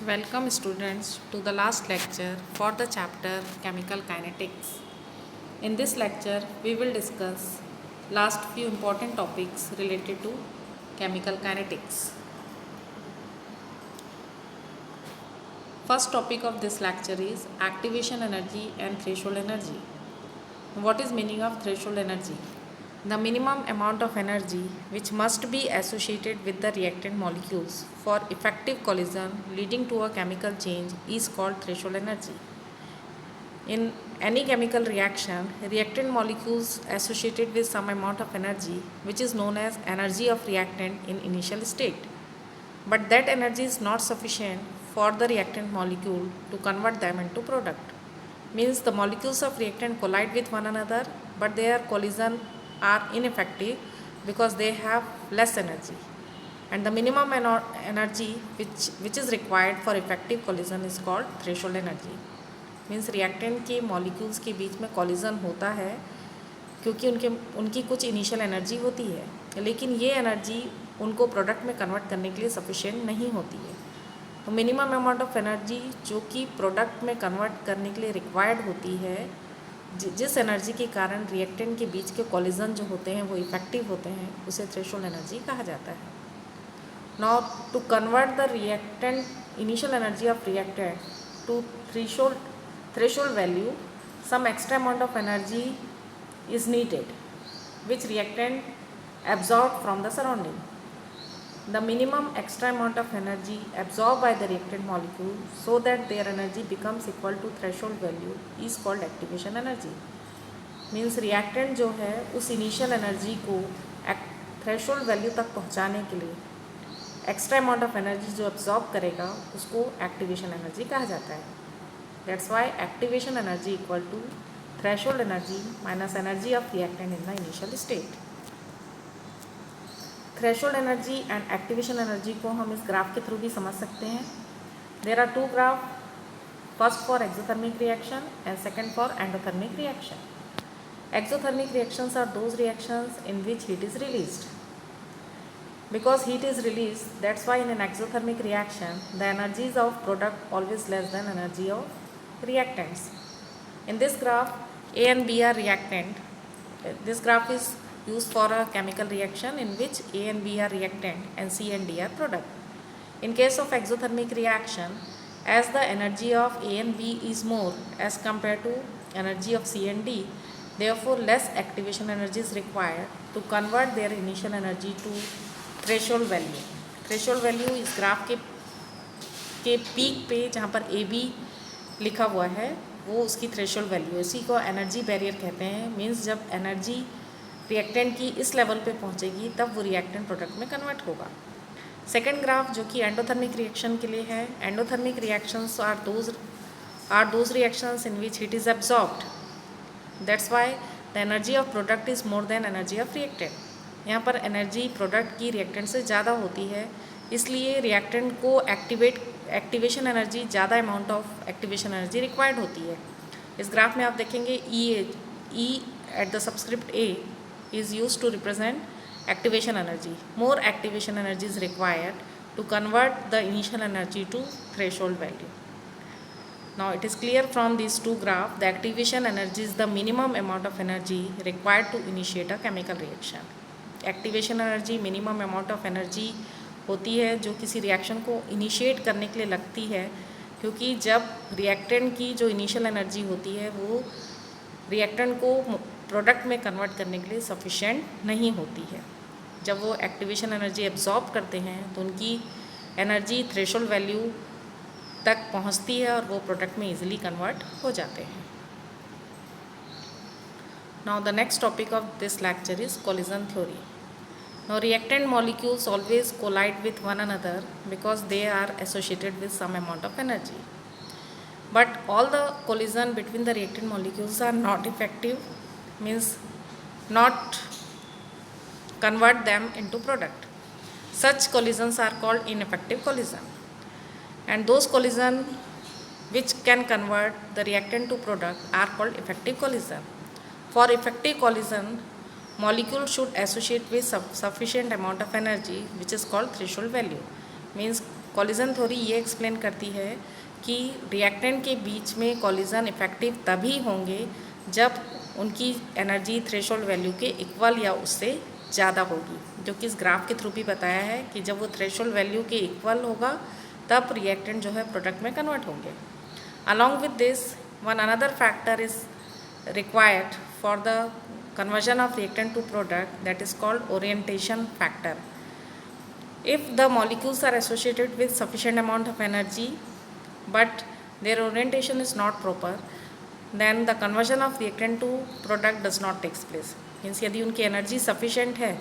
Welcome students to the last lecture for the chapter Chemical Kinetics. In this lecture, we will discuss last few important topics related to chemical kinetics. First topic of this lecture is activation energy and threshold energy. What is meaning of threshold energy? The minimum amount of energy which must be associated with the reactant molecules for effective collision leading to a chemical change is called threshold energy. In any chemical reaction, reactant molecules associated with some amount of energy which is known as energy of reactant in initial state. But that energy is not sufficient for the reactant molecule to convert them into product. Means the molecules of reactant collide with one another, but their collision are ineffective because they have less energy. And the minimum energy which is required for effective collision is called threshold energy. Means reactant के molecules के बीच में collision होता है क्योंकि उनकी कुछ initial energy होती है, लेकिन ये एनर्जी उनको प्रोडक्ट में कन्वर्ट करने के लिए सफिशिएंट नहीं होती है। तो मिनिमम अमाउंट ऑफ एनर्जी जो कि प्रोडक्ट में कन्वर्ट करने के लिए रिक्वायर्ड होती है, जिस एनर्जी के कारण रिएक्टेंट के बीच के कॉलिजन जो होते हैं वो इफेक्टिव होते हैं, उसे थ्रेशोल्ड एनर्जी कहा जाता है। Now to convert the reactant initial energy of reactant to threshold value, some extra amount of energy is needed which reactant absorbed from the surrounding. The minimum extra amount of energy absorbed by the reactant molecule so that their energy becomes equal to threshold value is called activation energy. Means reactant जो है उस initial energy को threshold value तक पहुँचाने के लिए extra amount of energy जो absorb करेगा उसको activation energy कहा जाता है. That's why activation energy equal to threshold energy minus energy of reactant in the initial state. Threshold energy and activation energy को हम इस ग्राफ के थ्रू भी समझ सकते हैं. There are two graphs, first for exothermic reaction and second for endothermic reaction. Exothermic reactions are those reactions in which heat is released. Because heat is released, that's why in an exothermic reaction, the energies of product always less than energy of reactants. In this graph, A and B are reactant. This graph is used for a chemical reaction in which A and B are reactant and C and D are product. In case of exothermic reaction, as the energy of A and B is more as compared to energy of C and D, therefore less activation energy is required to convert their initial energy to threshold value. Threshold value इस graph के peak पे जहाँ पर A B लिखा हुआ है वो उसकी थ्रेशोल्ड वैल्यू, इसी को एनर्जी बैरियर कहते हैं. मींस जब एनर्जी रिएक्टेंट की इस लेवल पे पहुँचेगी तब वो रिएक्टेंट प्रोडक्ट में कन्वर्ट होगा. सेकेंड ग्राफ जो कि एंडोथर्मिक रिएक्शन के लिए है. Endothermic reactions are those reactions in which heat is absorbed. That's why the energy of product is more than energy of reactant. यहाँ पर एनर्जी प्रोडक्ट की रिएक्टेंट से ज़्यादा होती है, इसलिए रिएक्टेंट को एक्टिवेशन एनर्जी ज़्यादा amount of activation energy required होती है. इस ग्राफ में आप देखेंगे E at the subscript A is use to represent activation energy. More activation energy is required to convert the initial energy to threshold value. Now it is clear from these two graphs, the activation energy is the minimum amount of energy required to initiate a chemical reaction. Activation energy minimum amount of energy होती है जो किसी reaction को initiate करने के लिए लगती है, क्योंकि जब रिएक्टेंट की जो इनिशियल एनर्जी होती है वो रिएक्टेंट को प्रोडक्ट में कन्वर्ट करने के लिए सफिशिएंट नहीं होती है. जब वो एक्टिवेशन एनर्जी एब्जॉर्ब करते हैं तो उनकी एनर्जी थ्रेशोल्ड वैल्यू तक पहुंचती है और वो प्रोडक्ट में इजीली कन्वर्ट हो जाते हैं. Now the next topic of this lecture is collision theory. Now reactant molecules always collide with one another because they are associated with some amount of energy. But all the collision between the reactant molecules are not effective, means not convert them into product. Such collisions are called ineffective collision. And those collision which can convert the reactant to product are called effective collision. For effective collision, molecule should associate with sufficient amount of energy which is called threshold value. Means collision theory ये explain करती है कि reactant के बीच में collision effective तभी होंगे जब उनकी एनर्जी थ्रेशोल्ड वैल्यू के इक्वल या उससे ज़्यादा होगी, जो कि इस ग्राफ के थ्रू भी बताया है कि जब वो थ्रेशोल्ड वैल्यू के इक्वल होगा तब रिएक्टेंट जो है प्रोडक्ट में कन्वर्ट होंगे. Along with this, one another factor is required for the conversion of reactant to product, that is called orientation factor. If the molecules are associated with sufficient amount of energy but their orientation is not proper, then the conversion of reactant to product does not takes place. Means यदि उनकी energy sufficient है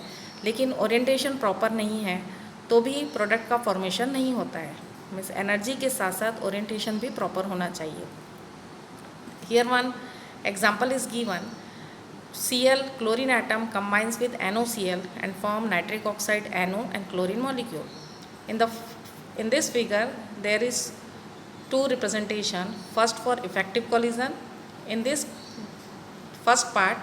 लेकिन orientation proper नहीं है तो भी product का formation नहीं होता है. मीन्स एनर्जी के साथ साथ ओरिएंटेशन भी प्रॉपर होना चाहिए. Here one example is given. Cl chlorine atom combines with NaCl and form nitric oxide NO and chlorine molecule. In this figure there is two representation. First for effective collision. In this first part,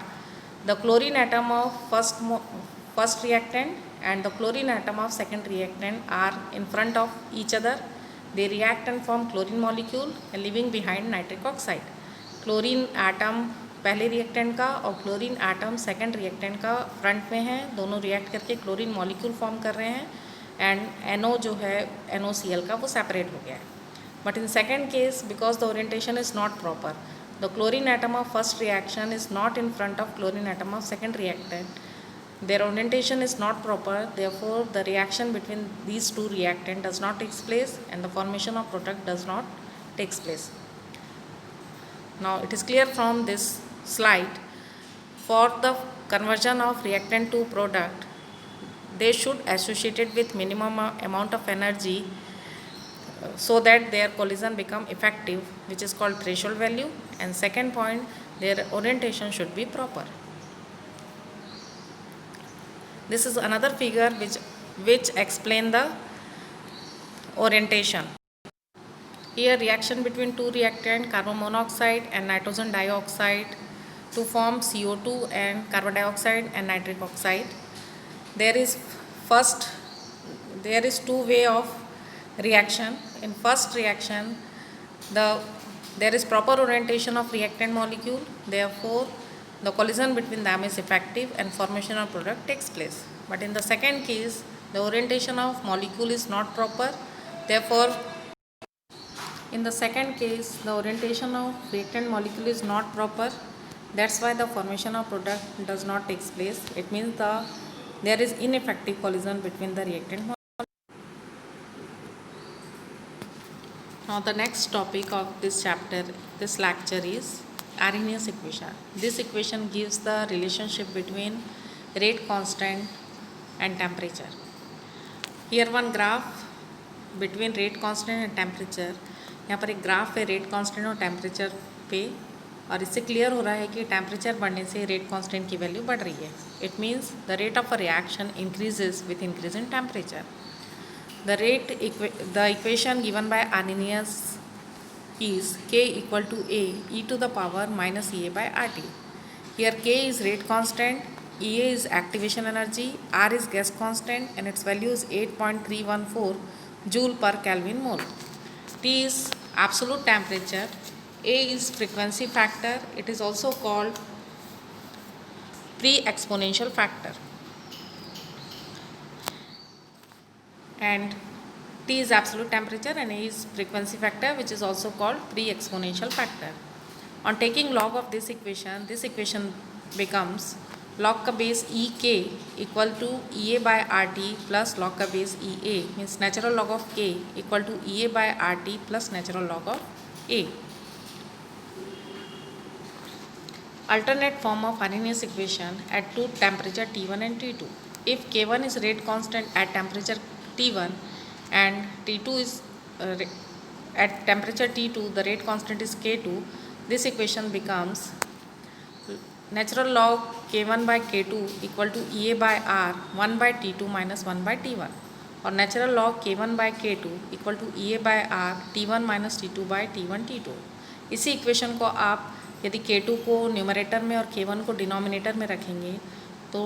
the chlorine atom of first reactant and the chlorine atom of second reactant are in front of each other. They react and form chlorine molecule and leaving behind nitric oxide. Chlorine atom पहले reactant का और chlorine atom second reactant का front में है, दोनों react करके chlorine molecule form कर रहे हैं एंड NO जो है NOCl का वो सेपरेट हो गया है. But in second case, because the orientation is not proper, the chlorine atom of first reaction is not in front of chlorine atom of second reactant. their orientation is not proper, therefore the reaction between these two reactant does not take place and the formation of product does not takes place. Now it is clear from this slide, for the conversion of reactant to product, they should associated with minimum amount of energy so that their collision become effective, which is called threshold value. And second point, their orientation should be proper. This is another figure which explain the orientation. Here reaction between two reactant, carbon monoxide and nitrogen dioxide, to form CO2 and carbon dioxide and nitric oxide. There is two way of reaction. In first reaction, there is proper orientation of reactant molecule, therefore the collision between them is effective and formation of product takes place. But in the second case, the orientation of molecule is not proper, therefore in the second case the orientation of reactant molecule is not proper, that's why the formation of product does not take place. It means there is ineffective collision between the reactant molecule. Now the next topic of this chapter, this lecture, is Arrhenius equation. This equation gives the relationship between rate constant and temperature. Here one graph between rate constant and temperature. यहाँ पर एक graph है rate constant और temperature पे, और इससे clear हो रहा है कि टेम्परेचर बढ़ने से रेट कांस्टेंट की वैल्यू बढ़ रही है. It means the rate of a reaction increases with increase in temperature. The equation given by Arrhenius is K equal to A e to the power minus EA by RT. Here K is rate constant, EA is activation energy, R is gas constant and its value is 8.314 joule per Kelvin mole. T is absolute temperature, A is frequency factor, it is also called pre-exponential factor, and T is absolute temperature and A is frequency factor, which is also called pre-exponential factor. On taking log of this equation becomes log का base EK equal to EA by RT plus log का base EA, means natural log of K equal to EA by RT plus natural log of A. Alternate form of Arrhenius equation at two temperature T1 and T2. If K1 is rate constant at temperature T1 and T2 is at temperature T2, the rate constant is K2, this equation becomes natural log K1 by K2 equal to EA by R 1 by T2 minus 1 by T1, और natural log K1 by K2 equal to EA by R T1 minus T2 by T1 T2. इसी equation को आप यदि K2 को numerator में और K1 को denominator में रखेंगे तो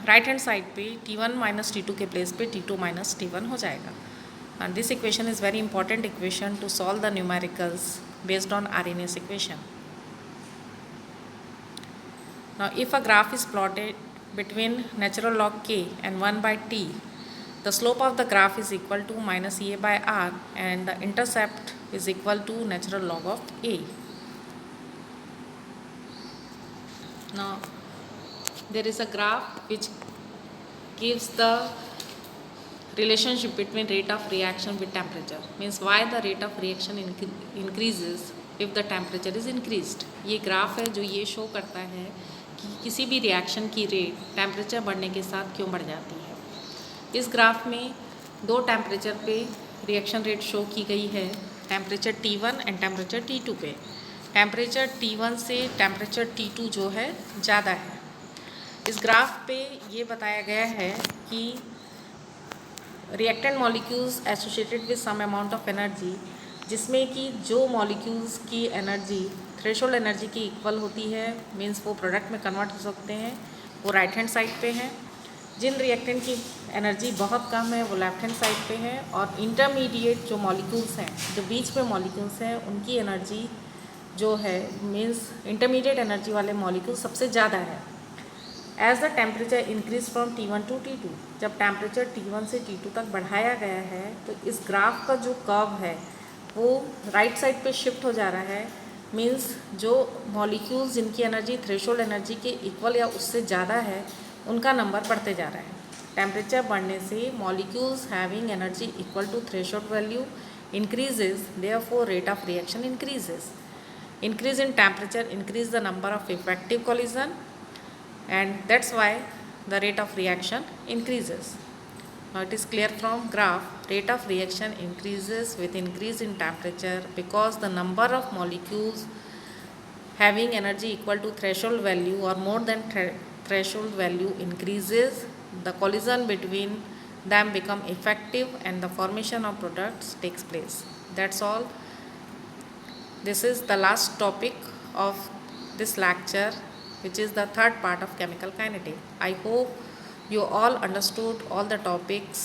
राइट हैंड साइड पे T1 माइनस T2 के प्लेस पे T2 माइनस T1 हो जाएगा. And this equation is very important equation two solve the numericals based on Arrhenius equation. Now if a graph is plotted between natural log k and 1 by t, the slope of the graph is equal to minus a by r and the intercept is equal to natural log of a. Now there is a graph which gives the relationship between rate of reaction with temperature, means why the rate of reaction increases if the temperature is increased. ये graph है जो ये show करता है कि किसी भी reaction की रेट टेम्परेचर बढ़ने के साथ क्यों बढ़ जाती है. इस ग्राफ में दो टेम्परेचर पे रिएक्शन रेट शो की गई है, temperature T1 and temperature T2 पे. टेम्परेचर T1 से टेम्परेचर T2 जो है ज़्यादा है. इस ग्राफ पे ये बताया गया है कि reactant molecules associated with some amount of energy, जिसमें कि जो मॉलिक्यूल्स की एनर्जी थ्रेशोल्ड एनर्जी की इक्वल होती है, मींस वो प्रोडक्ट में कन्वर्ट हो सकते हैं, वो राइट हैंड साइड पे हैं. जिन रिएक्टेंट की एनर्जी बहुत कम है वो लेफ्ट हैंड साइड पे है. और इंटरमीडिएट जो मॉलिक्यूल्स हैं, जो बीच में मॉलिक्यूल्स हैं, उनकी एनर्जी जो है मींस इंटरमीडिएट एनर्जी वाले मॉलिक्यूल सबसे ज़्यादा है. As the temperature increase from T1 to T2, जब टेम्परेचर T1 से T2 तक बढ़ाया गया है तो इस ग्राफ का जो कर्व है वो राइट साइड पे शिफ्ट हो जा रहा है. मींस जो मॉलिक्यूल्स जिनकी एनर्जी थ्रेशोल्ड एनर्जी के इक्वल या उससे ज़्यादा है उनका नंबर बढ़ते जा रहा है. टेम्परेचर बढ़ने से molecules having energy equal to threshold value increases, therefore rate of reaction increases. Increase in temperature increase the number of effective collision and that's why the rate of reaction increases. Now it is clear from graph, rate of reaction increases with increase in temperature because the number of molecules having energy equal to threshold value or more than threshold value increases. The collision between them become effective and the formation of products takes place. That's all. This is the last topic of this lecture, which is the third part of chemical kinetics. I hope you all understood all the topics